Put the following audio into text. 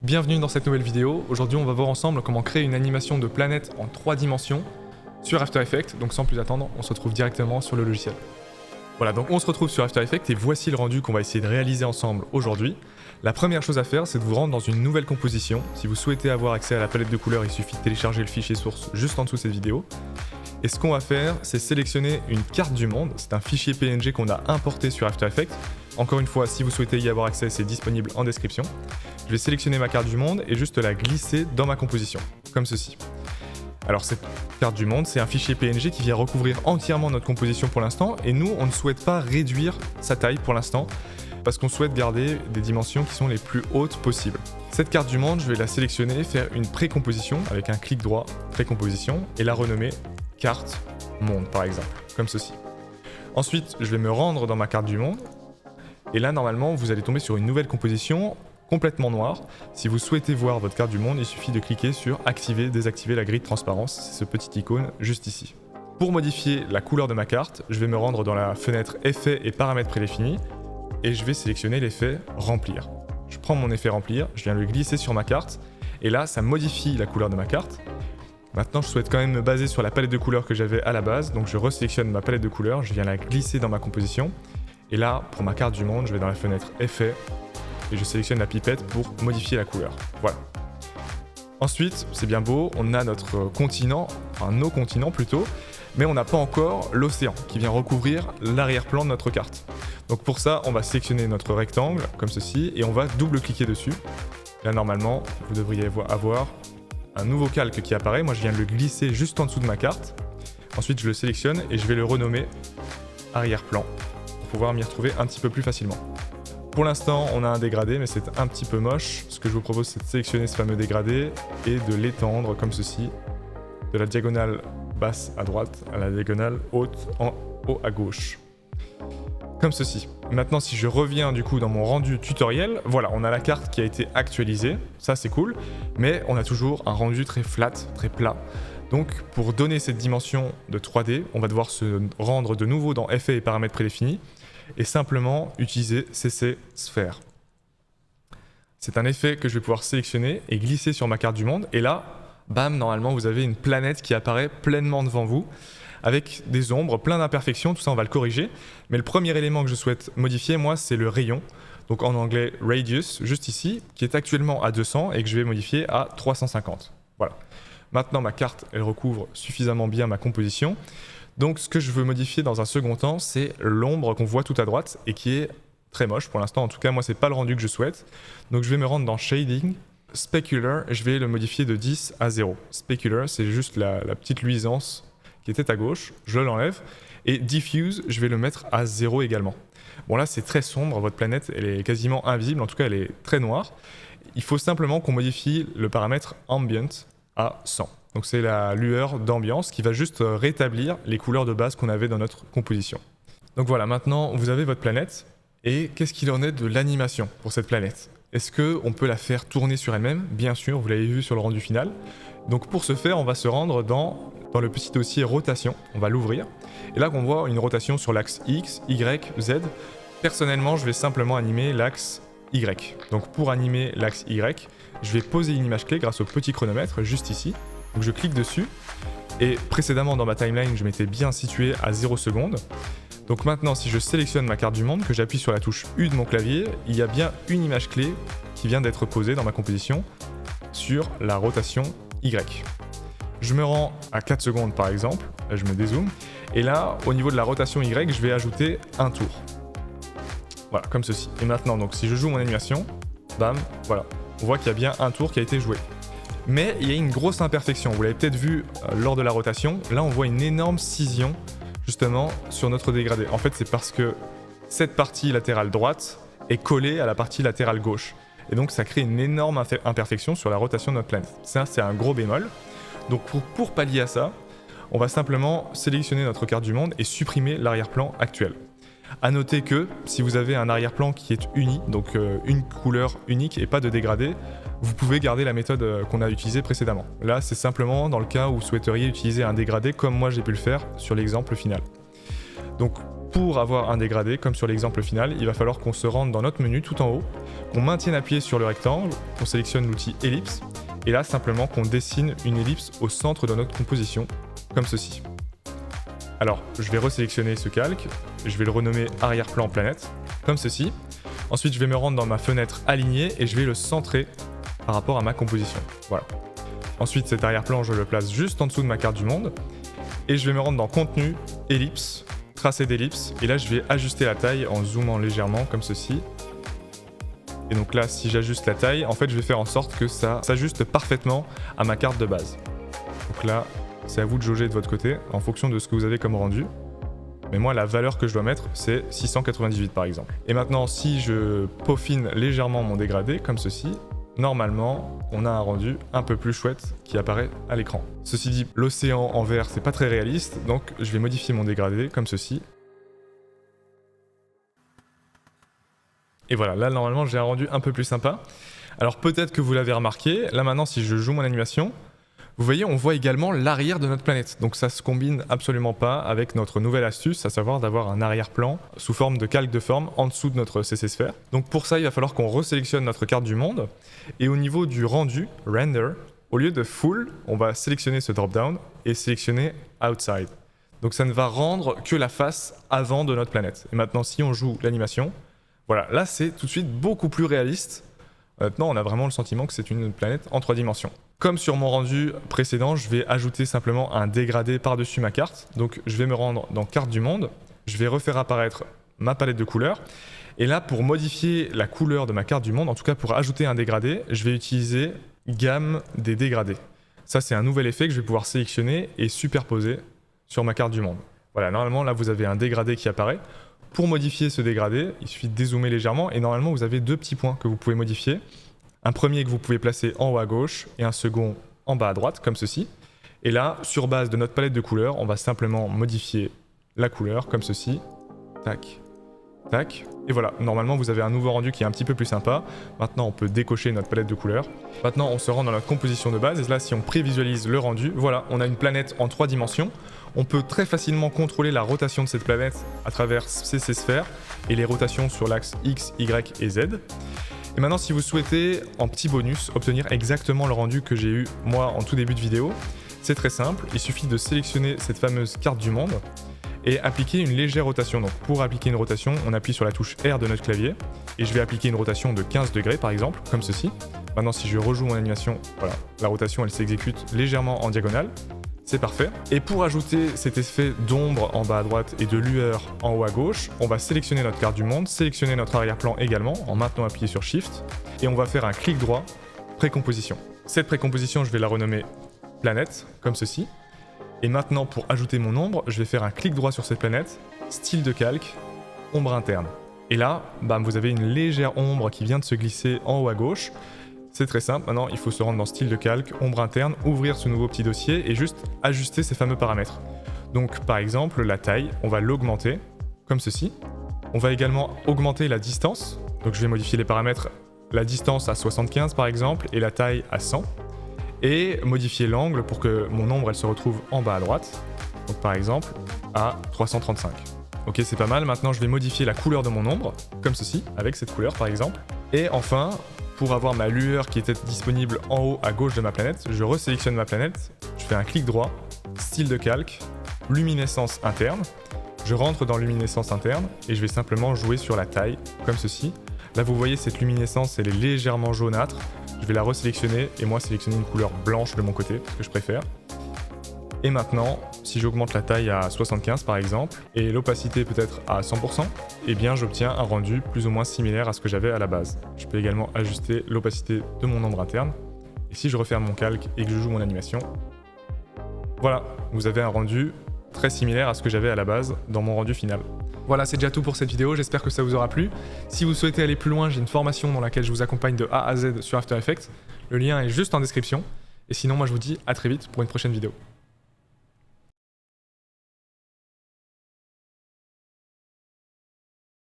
Bienvenue dans cette nouvelle vidéo. Aujourd'hui on va voir ensemble comment créer une animation de planète en 3 dimensions sur After Effects. Donc sans plus attendre, on se retrouve directement sur le logiciel. Voilà, donc on se retrouve sur After Effects et voici le rendu qu'on va essayer de réaliser ensemble aujourd'hui. La première chose à faire, c'est de vous rendre dans une nouvelle composition. Si vous souhaitez avoir accès à la palette de couleurs, il suffit de télécharger le fichier source juste en dessous de cette vidéo. Et ce qu'on va faire, c'est sélectionner une carte du monde. C'est un fichier PNG qu'on a importé sur After Effects. Encore une fois, si vous souhaitez y avoir accès, c'est disponible en description. Je vais sélectionner ma carte du monde et juste la glisser dans ma composition, comme ceci. Alors cette carte du monde, c'est un fichier PNG qui vient recouvrir entièrement notre composition pour l'instant, et nous, on ne souhaite pas réduire sa taille pour l'instant, parce qu'on souhaite garder des dimensions qui sont les plus hautes possibles. Cette carte du monde, je vais la sélectionner, faire une précomposition avec un clic droit, précomposition, et la renommer carte monde par exemple, comme ceci. Ensuite, je vais me rendre dans ma carte du monde, et là normalement, vous allez tomber sur une nouvelle composition complètement noire. Si vous souhaitez voir votre carte du monde, il suffit de cliquer sur activer, désactiver la grille de transparence, c'est ce petit icône juste ici. Pour modifier la couleur de ma carte, je vais me rendre dans la fenêtre effets et paramètres prédéfinis, et je vais sélectionner l'effet remplir. Je prends mon effet remplir, je viens le glisser sur ma carte, et là ça modifie la couleur de ma carte. Maintenant je souhaite quand même me baser sur la palette de couleurs que j'avais à la base, donc je resélectionne ma palette de couleurs, je viens la glisser dans ma composition, et là pour ma carte du monde, je vais dans la fenêtre effets, et je sélectionne la pipette pour modifier la couleur. Voilà. Ensuite, c'est bien beau, on a notre continent, enfin nos continents plutôt, mais on n'a pas encore l'océan qui vient recouvrir l'arrière-plan de notre carte. Donc pour ça, on va sélectionner notre rectangle, comme ceci, et on va double-cliquer dessus. Là, normalement, vous devriez avoir un nouveau calque qui apparaît. Moi, je viens de le glisser juste en dessous de ma carte. Ensuite, je le sélectionne et je vais le renommer arrière-plan pour pouvoir m'y retrouver un petit peu plus facilement. Pour l'instant, on a un dégradé, mais c'est un petit peu moche. Ce que je vous propose, c'est de sélectionner ce fameux dégradé et de l'étendre comme ceci, de la diagonale basse à droite à la diagonale haute en haut à gauche. Comme ceci. Maintenant, si je reviens du coup dans mon rendu tutoriel, voilà, on a la carte qui a été actualisée, ça c'est cool, mais on a toujours un rendu très flat, très plat. Donc pour donner cette dimension de 3D, on va devoir se rendre de nouveau dans effets et paramètres prédéfinis, et simplement utiliser CC Sphère. C'est un effet que je vais pouvoir sélectionner et glisser sur ma carte du monde, et là, bam, normalement vous avez une planète qui apparaît pleinement devant vous, avec des ombres, plein d'imperfections, tout ça on va le corriger. Mais le premier élément que je souhaite modifier, moi, c'est le rayon, donc en anglais radius, juste ici, qui est actuellement à 200 et que je vais modifier à 350. Voilà. Maintenant ma carte, elle recouvre suffisamment bien ma composition. Donc ce que je veux modifier dans un second temps, c'est l'ombre qu'on voit tout à droite et qui est très moche pour l'instant. En tout cas, moi, c'est pas le rendu que je souhaite. Donc je vais me rendre dans Shading, Specular, et je vais le modifier de 10 à 0. Specular, c'est juste la petite luisance qui était à gauche, je l'enlève. Et Diffuse, je vais le mettre à 0 également. Bon là, c'est très sombre, votre planète, elle est quasiment invisible, en tout cas, elle est très noire. Il faut simplement qu'on modifie le paramètre Ambient à 100. Donc c'est la lueur d'ambiance qui va juste rétablir les couleurs de base qu'on avait dans notre composition. Donc voilà, maintenant vous avez votre planète, et qu'est-ce qu'il en est de l'animation pour cette planète? Est-ce qu'on peut la faire tourner sur elle-même? Bien sûr, vous l'avez vu sur le rendu final. Donc pour ce faire, on va se rendre dans le petit dossier rotation, on va l'ouvrir, et là on voit une rotation sur l'axe X, Y, Z. Personnellement, je vais simplement animer l'axe Y. Donc pour animer l'axe Y, je vais poser une image clé grâce au petit chronomètre juste ici. Donc je clique dessus, et précédemment dans ma timeline, je m'étais bien situé à 0 secondes. Donc maintenant, si je sélectionne ma carte du monde, que j'appuie sur la touche U de mon clavier, il y a bien une image clé qui vient d'être posée dans ma composition sur la rotation Y. Je me rends à 4 secondes par exemple, là je me dézoome, et là, au niveau de la rotation Y, je vais ajouter un tour. Voilà, comme ceci. Et maintenant, donc si je joue mon animation, bam, voilà, on voit qu'il y a bien un tour qui a été joué. Mais il y a une grosse imperfection, vous l'avez peut-être vu lors de la rotation, là on voit une énorme scission justement sur notre dégradé. En fait c'est parce que cette partie latérale droite est collée à la partie latérale gauche. Et donc ça crée une énorme imperfection sur la rotation de notre planète. Ça c'est un gros bémol. Donc pour pallier à ça, on va simplement sélectionner notre carte du monde et supprimer l'arrière-plan actuel. A noter que si vous avez un arrière-plan qui est uni, donc une couleur unique et pas de dégradé, vous pouvez garder la méthode qu'on a utilisée précédemment. Là, c'est simplement dans le cas où vous souhaiteriez utiliser un dégradé comme moi j'ai pu le faire sur l'exemple final. Donc Pour avoir un dégradé, comme sur l'exemple final, il va falloir qu'on se rende dans notre menu tout en haut, qu'on maintienne appuyé sur le rectangle, qu'on sélectionne l'outil ellipse, et là simplement qu'on dessine une ellipse au centre de notre composition, comme ceci. Alors, je vais resélectionner ce calque, je vais le renommer arrière-plan planète, comme ceci. Ensuite, je vais me rendre dans ma fenêtre alignée et je vais le centrer par rapport à ma composition. Voilà. Ensuite, cet arrière-plan, je le place juste en dessous de ma carte du monde. Et je vais me rendre dans contenu, ellipse, tracé d'ellipse. Et là, je vais ajuster la taille en zoomant légèrement, comme ceci. Et donc là, si j'ajuste la taille, en fait, je vais faire en sorte que ça s'ajuste parfaitement à ma carte de base. Donc là, c'est à vous de jauger de votre côté, en fonction de ce que vous avez comme rendu. Mais moi, la valeur que je dois mettre, c'est 698 par exemple. Et maintenant, si je peaufine légèrement mon dégradé, comme ceci, normalement, on a un rendu un peu plus chouette qui apparaît à l'écran. Ceci dit, l'océan en vert, c'est pas très réaliste, donc je vais modifier mon dégradé, comme ceci. Et voilà, là, normalement, j'ai un rendu un peu plus sympa. Alors peut-être que vous l'avez remarqué, là maintenant, si je joue mon animation, vous voyez, on voit également l'arrière de notre planète. Donc ça se combine absolument pas avec notre nouvelle astuce, à savoir d'avoir un arrière-plan sous forme de calque de forme en dessous de notre CC Sphere. Donc pour ça, il va falloir qu'on resélectionne notre carte du monde. Et au niveau du rendu, render, au lieu de full, on va sélectionner ce drop-down et sélectionner outside. Donc ça ne va rendre que la face avant de notre planète. Et maintenant, si on joue l'animation, voilà, là c'est tout de suite beaucoup plus réaliste. Maintenant, on a vraiment le sentiment que c'est une planète en 3 dimensions. Comme sur mon rendu précédent, je vais ajouter simplement un dégradé par-dessus ma carte. Donc je vais me rendre dans carte du monde, je vais refaire apparaître ma palette de couleurs. Et là, pour modifier la couleur de ma carte du monde, en tout cas pour ajouter un dégradé, je vais utiliser gamme des dégradés. Ça, c'est un nouvel effet que je vais pouvoir sélectionner et superposer sur ma carte du monde. Voilà, normalement, là, vous avez un dégradé qui apparaît. Pour modifier ce dégradé, il suffit de dézoomer légèrement et normalement, vous avez 2 petits points que vous pouvez modifier. Un premier que vous pouvez placer en haut à gauche et un second en bas à droite, comme ceci. Et là, sur base de notre palette de couleurs, on va simplement modifier la couleur, comme ceci. Tac, tac. Et voilà, normalement, vous avez un nouveau rendu qui est un petit peu plus sympa. Maintenant, on peut décocher notre palette de couleurs. Maintenant, on se rend dans notre composition de base. Et là, si on prévisualise le rendu, voilà, on a une planète en 3 dimensions. On peut très facilement contrôler la rotation de cette planète à travers CC Sphere et les rotations sur l'axe X, Y et Z. Et maintenant, si vous souhaitez, en petit bonus, obtenir exactement le rendu que j'ai eu moi en tout début de vidéo, c'est très simple, il suffit de sélectionner cette fameuse carte du monde et appliquer une légère rotation. Donc pour appliquer une rotation, on appuie sur la touche R de notre clavier et je vais appliquer une rotation de 15 degrés par exemple, comme ceci. Maintenant, si je rejoue mon animation, voilà, la rotation elle s'exécute légèrement en diagonale. C'est parfait. Et pour ajouter cet effet d'ombre en bas à droite et de lueur en haut à gauche, on va sélectionner notre carte du monde, sélectionner notre arrière-plan également en maintenant appuyé sur Shift et on va faire un clic droit, précomposition. Cette précomposition, je vais la renommer planète, comme ceci. Et maintenant, pour ajouter mon ombre, je vais faire un clic droit sur cette planète, style de calque, ombre interne. Et là, bam, vous avez une légère ombre qui vient de se glisser en haut à gauche. C'est très simple, maintenant il faut se rendre dans style de calque, ombre interne, ouvrir ce nouveau petit dossier et juste ajuster ces fameux paramètres. Donc par exemple la taille, on va l'augmenter comme ceci. On va également augmenter la distance, donc je vais modifier les paramètres, la distance à 75 par exemple et la taille à 100. Et modifier l'angle pour que mon ombre elle se retrouve en bas à droite, donc par exemple à 335. Ok, c'est pas mal, maintenant je vais modifier la couleur de mon ombre, comme ceci, avec cette couleur par exemple. Et enfin, pour avoir ma lueur qui était disponible en haut à gauche de ma planète, je resélectionne ma planète, je fais un clic droit, style de calque, luminescence interne, je rentre dans luminescence interne et je vais simplement jouer sur la taille, comme ceci. Là vous voyez cette luminescence, elle est légèrement jaunâtre, je vais la resélectionner et moi sélectionner une couleur blanche de mon côté, parce que je préfère. Et maintenant, si j'augmente la taille à 75 par exemple, et l'opacité peut-être à 100%, eh bien j'obtiens un rendu plus ou moins similaire à ce que j'avais à la base. Je peux également ajuster l'opacité de mon ombre interne, et si je referme mon calque et que je joue mon animation, voilà, vous avez un rendu très similaire à ce que j'avais à la base dans mon rendu final. Voilà, c'est déjà tout pour cette vidéo, j'espère que ça vous aura plu. Si vous souhaitez aller plus loin, j'ai une formation dans laquelle je vous accompagne de A à Z sur After Effects. Le lien est juste en description. Et sinon, moi je vous dis à très vite pour une prochaine vidéo.